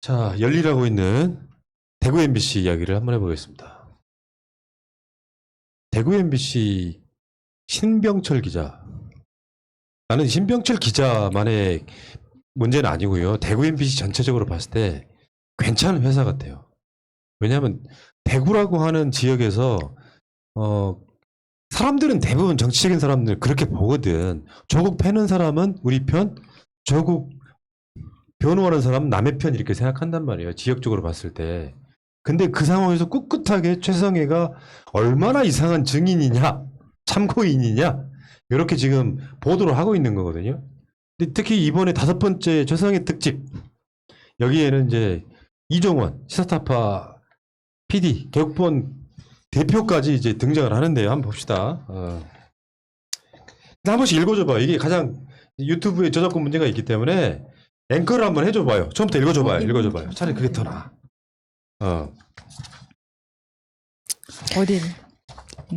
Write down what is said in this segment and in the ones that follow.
자, 열리라고 있는 대구 MBC 이야기를 한번 해보겠습니다. 대구 MBC 신병철 기자. 나는 신병철 기자만의 문제는 아니고요. 대구 MBC 전체적으로 봤을 때 괜찮은 회사 같아요. 왜냐하면 대구라고 하는 지역에서 사람들은 대부분 정치적인 사람들 그렇게 보거든. 조국 패는 사람은 우리 편, 조국 변호하는 사람은 남의 편 이렇게 생각한단 말이에요. 지역적으로 봤을 때. 근데 그 상황에서 꿋꿋하게 최성해가 얼마나 이상한 증인이냐, 참고인이냐 이렇게 지금 보도를 하고 있는 거거든요. 근데 특히 이번에 5번째 최성해 특집 여기에는 이제 이종원 시사타파 PD 개국본 대표까지 이제 등장을 하는데요. 한번 봅시다. 한 번씩 읽어줘봐요. 이게 가장 유튜브에 저작권 문제가 있기 때문에 앵커를 한번 해줘봐요. 처음부터 읽어줘봐요. 읽어줘봐요. 차라리 그게 더 나아. 어디를?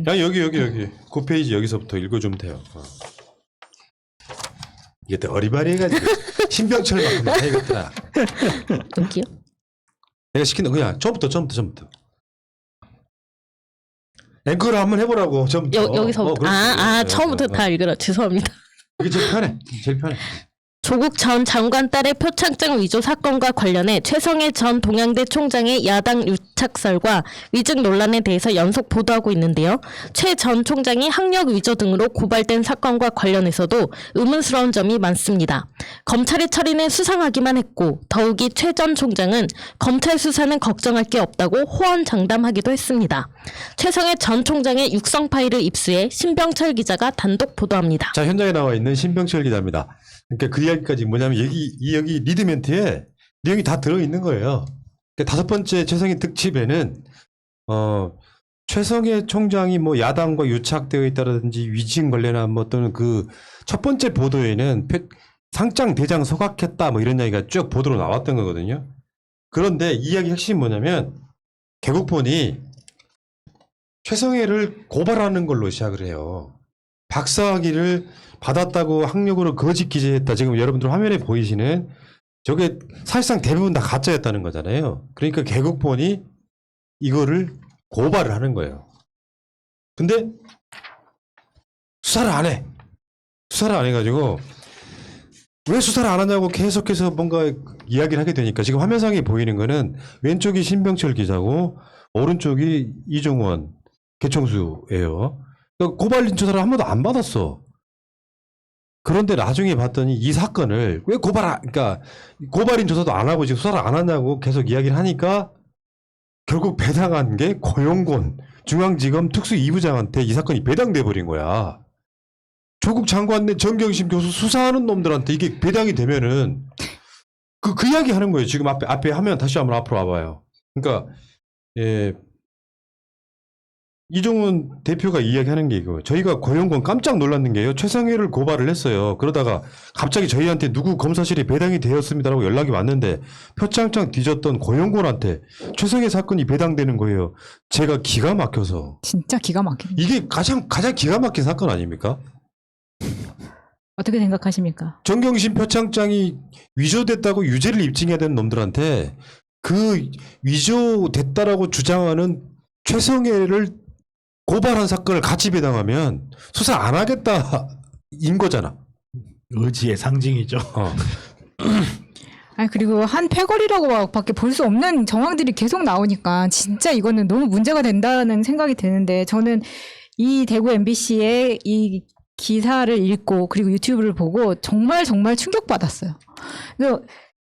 야, 여기. 그 페이지 여기서부터 읽어주면 돼요. 이게 또 어리바리해가지고 신병철만큼 해야겠다. 여기요? 내가 시키는 그냥 처음부터. 앵커를 한번 해보라고. 처음부터. 여기서부터. 처음부터 다 읽으라. 죄송합니다. 이게 제일 편해. 조국 전 장관 딸의 표창장 위조 사건과 관련해 최성해 전 동양대 총장의 야당 유착설과 위증 논란에 대해서 연속 보도하고 있는데요. 최 전 총장이 학력 위조 등으로 고발된 사건과 관련해서도 의문스러운 점이 많습니다. 검찰이 처리는 수상하기만 했고 더욱이 최 전 총장은 검찰 수사는 걱정할 게 없다고 호언장담하기도 했습니다. 최성해 전 총장의 육성 파일을 입수해 신병철 기자가 단독 보도합니다. 자, 현장에 나와 있는 신병철 기자입니다. 그러니까 그 이야기까지 뭐냐면 여기 리드멘트에 내용이 다 들어있는 거예요. 그러니까 5번째 최성해 특집에는 최성해 총장이 뭐 야당과 유착되어 있다든지 위증 관련한 뭐 또는 그 첫 번째 보도에는 상장 대장 서각했다 뭐 이런 이야기가 쭉 보도로 나왔던 거거든요. 그런데 이 이야기 핵심이 뭐냐면 개국본이 최성해를 고발하는 걸로 시작을 해요. 박사학위를 받았다고 학력으로 거짓 기재했다. 지금 여러분들 화면에 보이시는 저게 사실상 대부분 다 가짜였다는 거잖아요. 그러니까 개국본이 이거를 고발을 하는 거예요. 근데 수사를 안 해. 수사를 안 해가지고 왜 수사를 안 하냐고 계속해서 뭔가 이야기를 하게 되니까 지금 화면상에 보이는 거는 왼쪽이 신병철 기자고 오른쪽이 이종원 개총수예요. 그러니까 고발인 조사를 한 번도 안 받았어. 그런데 나중에 봤더니 이 사건을 왜 그러니까 고발인 조사도 안 하고 지금 수사를 안 하냐고 계속 이야기를 하니까 결국 배당한 게 고용곤 중앙지검 특수 2부장한테 이 사건이 배당돼 버린 거야. 조국 장관 내 정경심 교수 수사하는 놈들한테 이게 배당이 되면은 그 이야기 하는 거예요. 지금 앞에 하면 다시 한번 앞으로 와봐요. 그러니까 이종훈 대표가 이야기하는 게 이거예요. 저희가 고용권 깜짝 놀랐는 게요. 최성해를 고발을 했어요. 그러다가 갑자기 저희한테 누구 검사실이 배당이 되었습니다라고 연락이 왔는데 표창장 뒤졌던 고용권한테 최성해 사건이 배당되는 거예요. 제가 기가 막혀서. 진짜 기가 막히네. 이게 가장 기가 막힌 사건 아닙니까? 어떻게 생각하십니까? 정경심 표창장이 위조됐다고 유죄를 입증해야 되는 놈들한테 그 위조됐다라고 주장하는 최성해를 고발한 사건을 같이 배당하면 수사 안 하겠다인 거잖아. 의지의 상징이죠. 아니 그리고 한 패거리라고 밖에 볼 수 없는 정황들이 계속 나오니까 진짜 이거는 너무 문제가 된다는 생각이 드는데 저는 이 대구 MBC의 이 기사를 읽고 그리고 유튜브를 보고 정말 충격받았어요. 그래서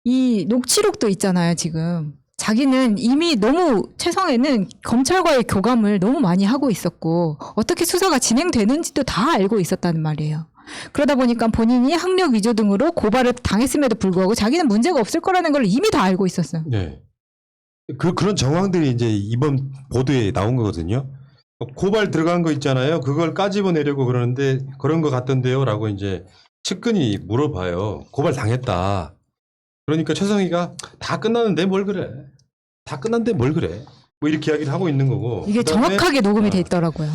이 녹취록도 있잖아요, 지금. 자기는 이미 너무 최성해는 검찰과의 교감을 너무 많이 하고 있었고 어떻게 수사가 진행되는지도 다 알고 있었다는 말이에요. 그러다 보니까 본인이 학력 위조 등으로 고발을 당했음에도 불구하고 자기는 문제가 없을 거라는 걸 이미 다 알고 있었어요. 네. 그런 정황들이 이제 이번 보도에 나온 거거든요. 고발 들어간 거 있잖아요. 그걸 까집어내려고 그러는데 그런 거 같던데요. 라고 이제 측근이 물어봐요. 고발 당했다. 그러니까 최성희가 다 끝났는데 뭘 그래. 다 끝났는데 뭘 그래. 뭐 이렇게 이야기를 하고 있는 거고. 이게 정확하게 녹음이 돼 있더라고요.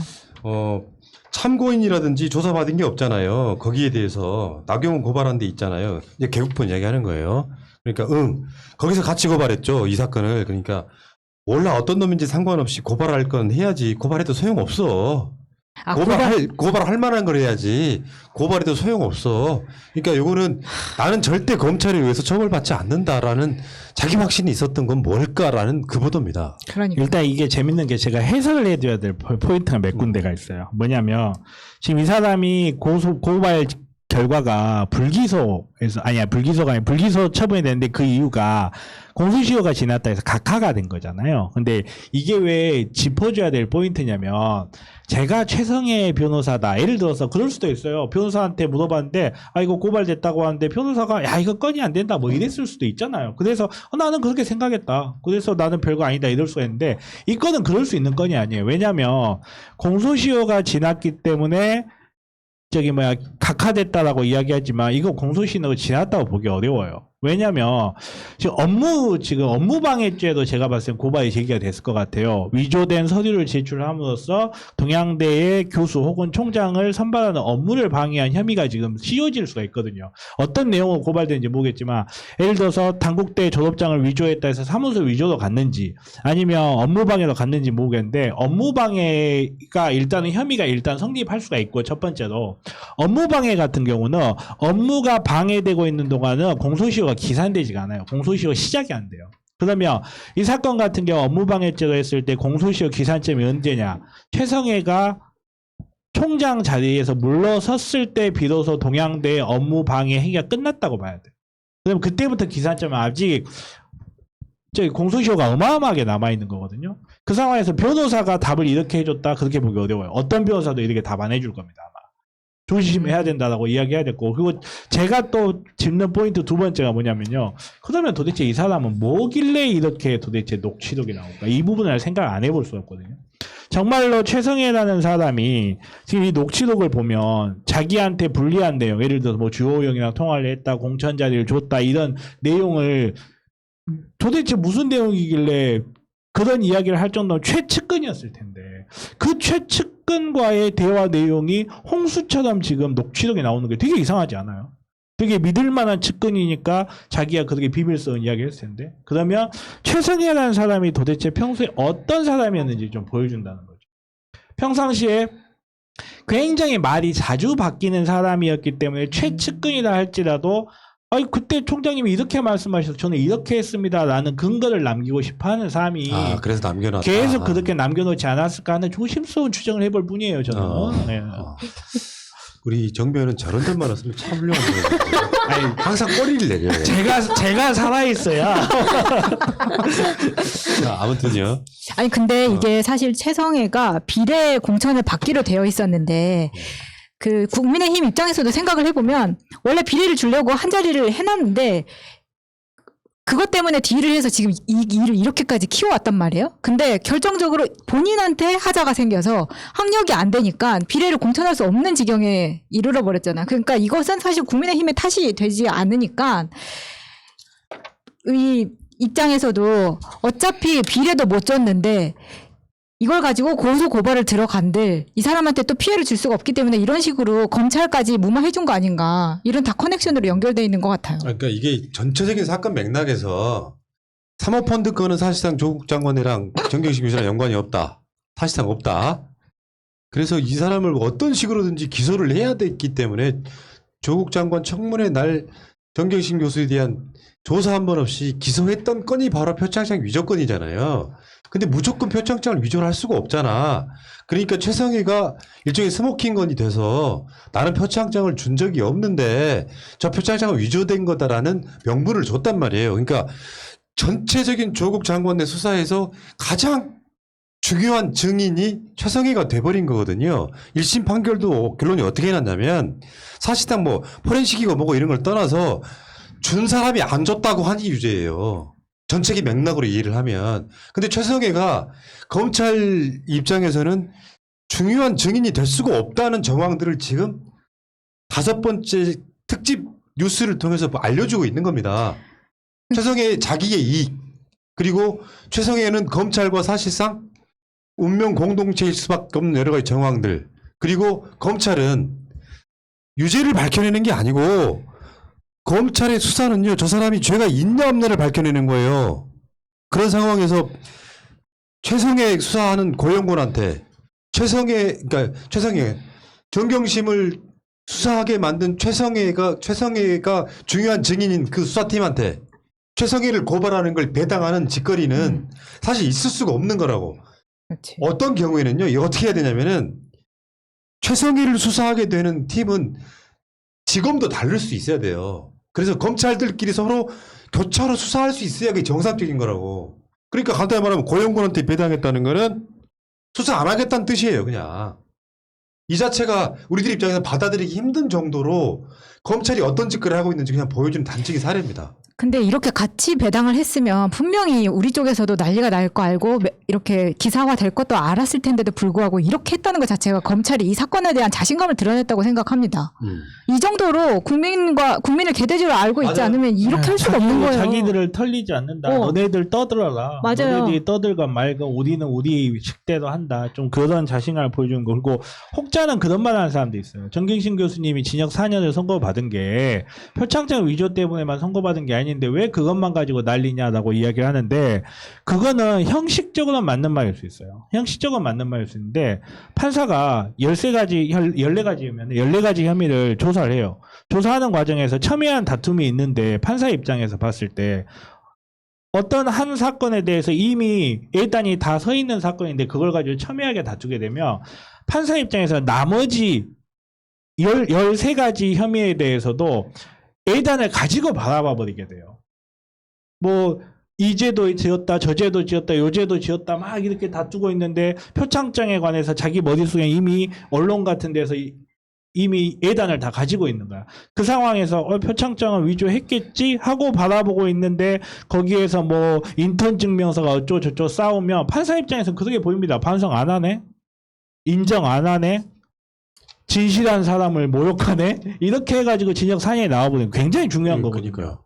참고인이라든지 조사받은 게 없잖아요. 거기에 대해서 나경원 고발한 데 있잖아요. 이제 개국본 이야기하는 거예요. 그러니까 거기서 같이 고발했죠. 이 사건을. 그러니까 몰라 어떤 놈인지 상관없이 고발할 건 해야지. 고발해도 소용없어. 아, 고발할 만한 걸 해야지. 고발해도 소용없어. 그러니까 요거는 나는 절대 검찰에 의해서 처벌받지 않는다라는 자기 확신이 있었던 건 뭘까라는 그 보도입니다. 그러니까. 일단 이게 재밌는 게 제가 해석을 해줘야 될 포인트가 몇 군데가 있어요. 뭐냐면 지금 이 사람이 고발 결과가 불기소가 아니라 불기소 처분이 됐는데 그 이유가 공소시효가 지났다 해서 각하가 된 거잖아요. 근데 이게 왜 짚어줘야 될 포인트냐면 제가 최성애 변호사다. 예를 들어서 그럴 수도 있어요. 변호사한테 물어봤는데 이거 고발됐다고 하는데 변호사가 야 이거 건이 안 된다 뭐 이랬을 수도 있잖아요. 그래서 나는 그렇게 생각했다. 그래서 나는 별거 아니다 이럴 수가 있는데 이 건은 그럴 수 있는 건이 아니에요. 왜냐하면 공소시효가 지났기 때문에 각하됐다라고 이야기하지만 이거 공소시효가 지났다고 보기 어려워요. 왜냐면 지금 업무방해죄도 제가 봤을 때 고발이 제기가 됐을 것 같아요. 위조된 서류를 제출함으로써 동양대의 교수 혹은 총장을 선발하는 업무를 방해한 혐의가 지금 씌워질 수가 있거든요. 어떤 내용으로 고발되는지 모르겠지만 예를 들어서 단국대 졸업장을 위조했다 해서 사무소 위조로 갔는지 아니면 업무방해로 갔는지 모르겠는데 업무방해가 일단은 혐의가 일단 성립할 수가 있고 첫 번째로 업무방해 같은 경우는 업무가 방해되고 있는 동안은 공소시효가 기산되지가 않아요. 공소시효 시작이 안 돼요. 그러면 이 사건 같은 경우 업무방해죄로 했을 때 공소시효 기산점이 언제냐? 최성애가 총장 자리에서 물러섰을 때 비로소 동양대의 업무방해 행위가 끝났다고 봐야 돼요. 그럼 그때부터 기산점은 아직 공소시효가 어마어마하게 남아있는 거거든요. 그 상황에서 변호사가 답을 이렇게 해줬다 그렇게 보기 어려워요. 어떤 변호사도 이렇게 답 안 해줄 겁니다. 아마. 조심해야 된다라고 이야기해야 됐고 그리고 제가 또 짚는 포인트 두 번째가 뭐냐면요. 그러면 도대체 이 사람은 뭐길래 이렇게 도대체 녹취록이 나올까? 이 부분을 생각 안 해볼 수 없거든요. 정말로 최성애라는 사람이 지금 이 녹취록을 보면 자기한테 불리한 내용 예를 들어서 뭐 주호영이랑 통화를 했다 공천 자리를 줬다 이런 내용을 도대체 무슨 내용이길래 그런 이야기를 할 정도면 최측근이었을 텐데 그 최측근과의 대화 내용이 홍수처럼 지금 녹취록에 나오는 게 되게 이상하지 않아요? 되게 믿을 만한 측근이니까 자기가 그렇게 비밀스러운 이야기를 했을 텐데 그러면 최성애라는 사람이 도대체 평소에 어떤 사람이었는지 좀 보여준다는 거죠. 평상시에 굉장히 말이 자주 바뀌는 사람이었기 때문에 최측근이라 할지라도 그때 총장님이 이렇게 말씀하셔서 저는 이렇게 했습니다라는 근거를 남기고 싶어하는 사람이 그래서 남겨놨다. 계속 그렇게 남겨놓지 않았을까 하는 조심스러운 추정을 해볼 뿐이에요. 저는. 네. 우리 정변은 저런 데만 왔으면 참 훌륭한 거예요. 항상 꼬리를 내려요. 제가 살아있어야. 자, 아무튼요. 아니 근데 이게 사실 최성애가 비례 공천을 받기로 되어 있었는데 그 국민의힘 입장에서도 생각을 해보면 원래 비례를 주려고 한 자리를 해놨는데 그것 때문에 딜을 해서 지금 이 일을 이렇게까지 키워왔단 말이에요. 근데 결정적으로 본인한테 하자가 생겨서 학력이 안 되니까 비례를 공천할 수 없는 지경에 이르러 버렸잖아. 그러니까 이것은 사실 국민의힘의 탓이 되지 않으니까 이 입장에서도 어차피 비례도 못 줬는데 이걸 가지고 고소 고발을 들어간들 이 사람한테 또 피해를 줄 수가 없기 때문에 이런 식으로 검찰까지 무마해준 거 아닌가 이런 다 커넥션으로 연결돼 있는 것 같아요. 그러니까 이게 전체적인 사건 맥락에서 사모펀드 건은 사실상 조국 장관이랑 정경심 교수랑 연관이 없다. 사실상 없다. 그래서 이 사람을 어떤 식으로든지 기소를 해야 됐기 때문에 조국 장관 청문회 날 정경심 교수에 대한 조사 한 번 없이 기소했던 건이 바로 표창장 위조 건이잖아요. 근데 무조건 표창장을 위조를 할 수가 없잖아. 그러니까 최성애가 일종의 스모킹 건이 돼서 나는 표창장을 준 적이 없는데 저 표창장은 위조된 거다라는 명분을 줬단 말이에요. 그러니까 전체적인 조국 장관의 수사에서 가장 중요한 증인이 최성애가 돼버린 거거든요. 1심 판결도 결론이 어떻게 났냐면 사실상 뭐 포렌식이고 뭐고 이런 걸 떠나서 준 사람이 안 줬다고 하니 유죄예요. 전체적인 맥락으로 이해를 하면. 근데 최성애가 검찰 입장에서는 중요한 증인이 될 수가 없다는 정황들을 지금 5번째 특집 뉴스를 통해서 알려주고 있는 겁니다. 최성애 자기의 이익 그리고 최성애는 검찰과 사실상 운명 공동체일 수밖에 없는 여러 가지 정황들 그리고 검찰은 유죄를 밝혀내는 게 아니고 검찰의 수사는요, 저 사람이 죄가 있냐 없냐를 밝혀내는 거예요. 그런 상황에서 최성애 수사하는 고영곤한테 그러니까 최성애 정경심을 수사하게 만든 최성애가 중요한 증인인 그 수사팀한테 최성애를 고발하는 걸 배당하는 짓거리는 사실 있을 수가 없는 거라고. 그렇지. 어떤 경우에는요, 이거 어떻게 해야 되냐면은 최성애를 수사하게 되는 팀은 직업도 다를 수 있어야 돼요. 그래서 검찰들끼리 서로 교차로 수사할 수 있어야 그게 정상적인 거라고. 그러니까 간단히 말하면 고영곤한테 배당했다는 거는 수사 안 하겠다는 뜻이에요, 그냥. 이 자체가 우리들 입장에서 받아들이기 힘든 정도로 검찰이 어떤 짓거리를 하고 있는지 그냥 보여주는 단적인 사례입니다. 근데 이렇게 같이 배당을 했으면 분명히 우리 쪽에서도 난리가 날 거 알고 이렇게 기사화 될 것도 알았을 텐데도 불구하고 이렇게 했다는 것 자체가 검찰이 이 사건에 대한 자신감을 드러냈다고 생각합니다. 이 정도로 국민을 개돼지로 알고 있지 맞아요. 않으면 이렇게 할 수가 없는 거예요. 자기들을 털리지 않는다. 너네들 떠들어라. 맞아요. 너네들이 떠들건 말건 우리는 우리 식대로 한다. 좀 그런 자신감을 보여주는 거. 그리고 혹자는 그런 말 하는 사람도 있어요. 정경심 교수님이 징역 4년을 선고받은 게 표창장 위조 때문에만 선고받은 게 아닌데 왜 그것만 가지고 난리냐라고 이야기를 하는데 그거는 형식적으로는 맞는 말일 수 있어요. 형식적으로는 맞는 말일 수 있는데 판사가 14가지 혐의를 조사를 해요. 조사하는 과정에서 첨예한 다툼이 있는데 판사 입장에서 봤을 때 어떤 한 사건에 대해서 이미 일단이 다 서 있는 사건인데 그걸 가지고 첨예하게 다투게 되면 판사 입장에서 나머지 13가지 혐의에 대해서도 예단을 가지고 바라봐 버리게 돼요. 뭐 이 죄도 지었다, 저 죄도 지었다, 요 죄도 지었다 막 이렇게 다투고 있는데 표창장에 관해서 자기 머릿속에 이미 언론 같은 데서 이미 예단을 다 가지고 있는 거야. 그 상황에서 표창장을 위조했겠지 하고 바라보고 있는데 거기에서 뭐 인턴 증명서가 어쩌고저쩌고 싸우면 판사 입장에서는 그렇게 보입니다. 반성 안 하네? 인정 안 하네? 진실한 사람을 모욕하네? 이렇게 해가지고 징역 4년이 나와버리는 굉장히 중요한 거거든요. 그러니까요.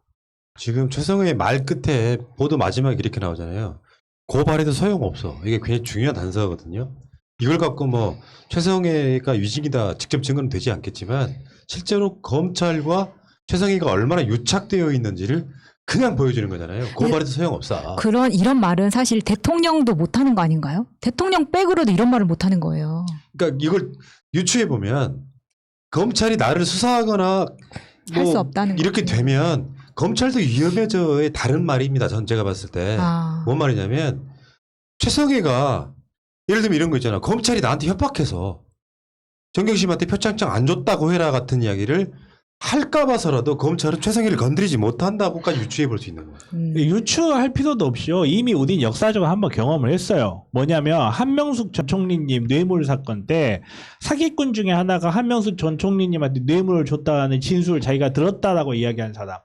지금 최성애의 말 끝에 보도 마지막에 이렇게 나오잖아요. 고발해도 소용없어. 이게 굉장히 중요한 단서거든요. 이걸 갖고 뭐 최성애가 위증이다 직접 증거는 되지 않겠지만 실제로 검찰과 최성애가 얼마나 유착되어 있는지를 그냥 보여주는 거잖아요. 고발해도 소용없어. 이런 말은 사실 대통령도 못하는 거 아닌가요? 대통령 백으로도 이런 말을 못하는 거예요. 그러니까 이걸 유추해 보면 검찰이 나를 수사하거나 할 수 뭐 없다는 이렇게 거지. 되면 검찰도 위험해져의 다른 말입니다. 전 제가 봤을 때. 뭔 말이냐면 최성애가 예를 들면 이런 거 있잖아. 검찰이 나한테 협박해서 정경심한테 표창장 안 줬다고 해라 같은 이야기를 할까 봐서라도 검찰은 최성애를 건드리지 못한다고까지 유추해 볼 수 있는 거예요. 유추할 필요도 없이요. 이미 우린 역사적으로 한번 경험을 했어요. 뭐냐면 한명숙 전 총리님 뇌물 사건 때 사기꾼 중에 하나가 한명숙 전 총리님한테 뇌물을 줬다는 진술을 자기가 들었다라고 이야기한 사람.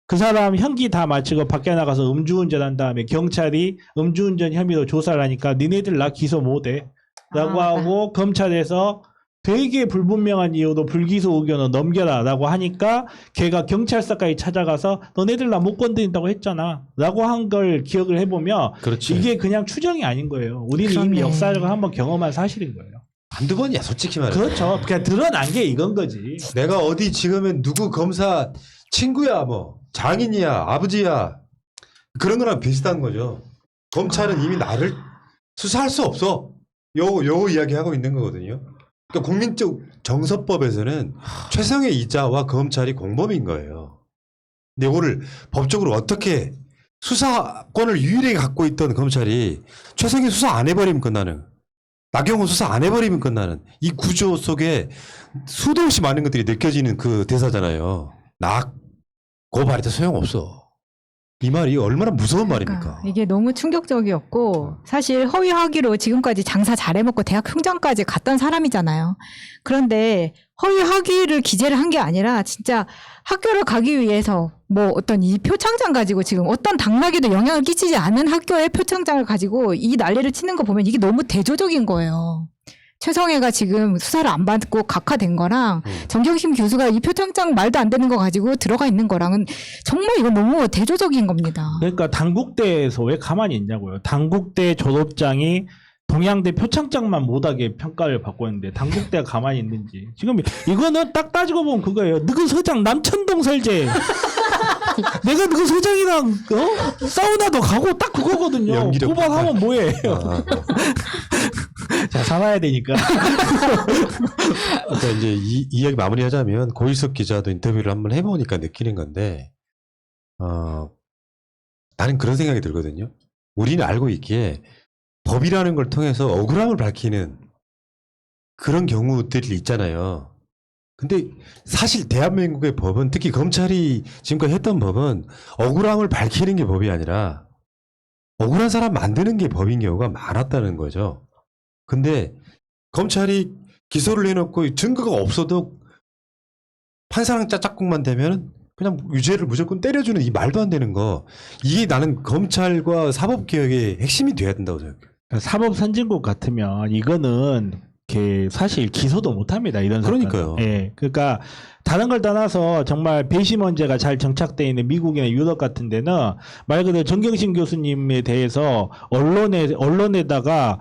그 사람 형기 다 마치고 밖에 나가서 음주운전한 다음에 경찰이 음주운전 혐의로 조사를 하니까 니네들 나 기소 못해 라고 하고 검찰에서 되게 불분명한 이유로 불기소 의견을 넘겨라 라고 하니까 걔가 경찰서까지 찾아가서 너네들 나 못 건드린다고 했잖아 라고 한 걸 기억을 해보면 그렇지. 이게 그냥 추정이 아닌 거예요. 우리는 그렇네. 이미 역사적으로 한번 경험한 사실인 거예요. 한두 번이야 솔직히 말해. 그렇죠. 그냥 드러난 게 이건 거지. 내가 어디 지금은 누구 검사 친구야 뭐 장인이야 아버지야 그런 거랑 비슷한 거죠. 검찰은 이미 나를 수사할 수 없어. 요 이야기하고 있는 거거든요. 그러니까 국민적 정서법에서는 최성애 이자와 검찰이 공범인 거예요. 근데 이거를 법적으로 어떻게 수사권을 유일하게 갖고 있던 검찰이 최성애 수사 안 해버리면 끝나는, 나경원 수사 안 해버리면 끝나는 이 구조 속에 수도 없이 많은 것들이 느껴지는 그 대사잖아요. 고발해도 소용없어. 이 말이 얼마나 무서운 말입니까? 이게 너무 충격적이었고 사실 허위 학위로 지금까지 장사 잘해먹고 대학 총장까지 갔던 사람이잖아요. 그런데 허위 학위를 기재를 한 게 아니라 진짜 학교를 가기 위해서 뭐 어떤 이 표창장 가지고 지금 어떤 당락에도 영향을 끼치지 않은 학교의 표창장을 가지고 이 난리를 치는 거 보면 이게 너무 대조적인 거예요. 최성애가 지금 수사를 안 받고 각하된 거랑 정경심 교수가 이 표창장 말도 안 되는 거 가지고 들어가 있는 거랑은 정말 이건 너무 대조적인 겁니다. 그러니까 당국대에서 왜 가만히 있냐고요. 당국대 졸업장이 동양대 표창장만 못하게 평가를 받고 있는데 당국대가 가만히 있는지. 지금 이거는 딱 따지고 보면 그거예요. 너그 서장 남천동 살제. 내가 너그 서장이랑 사우나도 가고 딱 그거거든요. 연기력 고발하면 뭐해. 아, 자, 살아야 되니까. 그러니까 이제 이 이야기 마무리하자면 고일석 기자도 인터뷰를 한번 해보니까 느끼는 건데, 나는 그런 생각이 들거든요. 우리는 알고 있기에 법이라는 걸 통해서 억울함을 밝히는 그런 경우들이 있잖아요. 근데 사실 대한민국의 법은, 특히 검찰이 지금까지 했던 법은 억울함을 밝히는 게 법이 아니라 억울한 사람 만드는 게 법인 경우가 많았다는 거죠. 근데 검찰이 기소를 해놓고 증거가 없어도 판사랑 짝짝꿍만 되면 그냥 유죄를 무조건 때려주는 이 말도 안 되는 거, 이게 나는 검찰과 사법개혁의 핵심이 돼야 된다고 생각해요. 사법 선진국 같으면 이거는 사실 기소도 못합니다. 이런 사건은. 그러니까요. 예, 그러니까 다른 걸 떠나서 정말 배심원제가 잘 정착되어 있는 미국이나 유럽 같은 데는 말 그대로 정경심 교수님에 대해서 언론에다가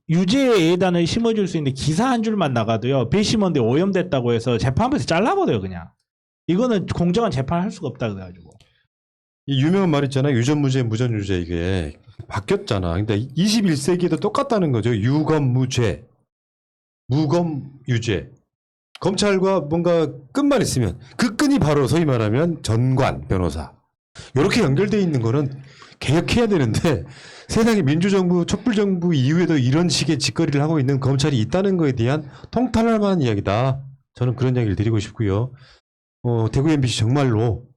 유죄 예단을 심어줄 수 있는 기사 한 줄만 나가도요, 배심원대 오염됐다고 해서 재판부에서 잘라버려요, 그냥. 이거는 공정한 재판을 할 수가 없다 그래가지고. 이 유명한 말 있잖아요. 유전무죄, 무전유죄, 이게 바뀌었잖아. 근데 21세기에도 똑같다는 거죠. 유검무죄, 무검유죄. 검찰과 뭔가 끈만 있으면 그 끈이 바로 소위 말하면 전관, 변호사. 이렇게 연결되어 있는 거는 개혁해야 되는데, 세상에 민주정부, 촛불정부 이후에도 이런 식의 짓거리를 하고 있는 검찰이 있다는 거에 대한 통탄할 만한 이야기다. 저는 그런 이야기를 드리고 싶고요. 대구 MBC 정말로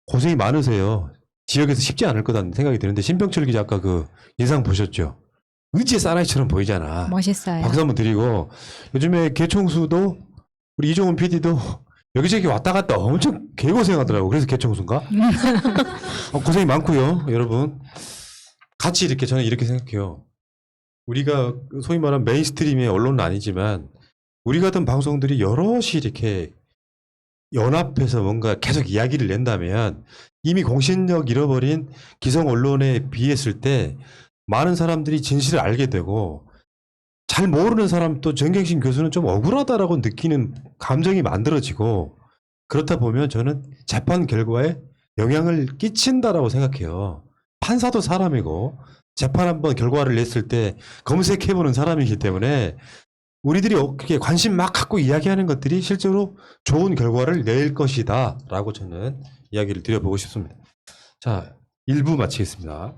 고생이 많으세요. 지역에서 쉽지 않을 거다는 생각이 드는데, 신병철 기자 아까 그 인상 보셨죠? 의지의 사나이처럼 보이잖아. 멋있어요. 박수 한번 드리고, 요즘에 개총수도 우리 이종훈 PD도 여기저기 왔다 갔다 엄청 개고생하더라고. 그래서 개총수인가? 고생이 많고요, 여러분. 같이 이렇게, 저는 이렇게 생각해요. 우리가 소위 말하는 메인스트림의 언론은 아니지만 우리 같은 방송들이 여럿이 이렇게 연합해서 뭔가 계속 이야기를 낸다면, 이미 공신력 잃어버린 기성 언론에 비했을 때 많은 사람들이 진실을 알게 되고, 잘 모르는 사람, 또 정경심 교수는 좀 억울하다라고 느끼는 감정이 만들어지고, 그렇다 보면 저는 재판 결과에 영향을 끼친다라고 생각해요. 판사도 사람이고 재판 한번 결과를 냈을 때 검색해보는 사람이기 때문에 우리들이 그렇게 관심 막 갖고 이야기하는 것들이 실제로 좋은 결과를 낼 것이다 라고 저는 이야기를 드려보고 싶습니다. 자, 1부 마치겠습니다.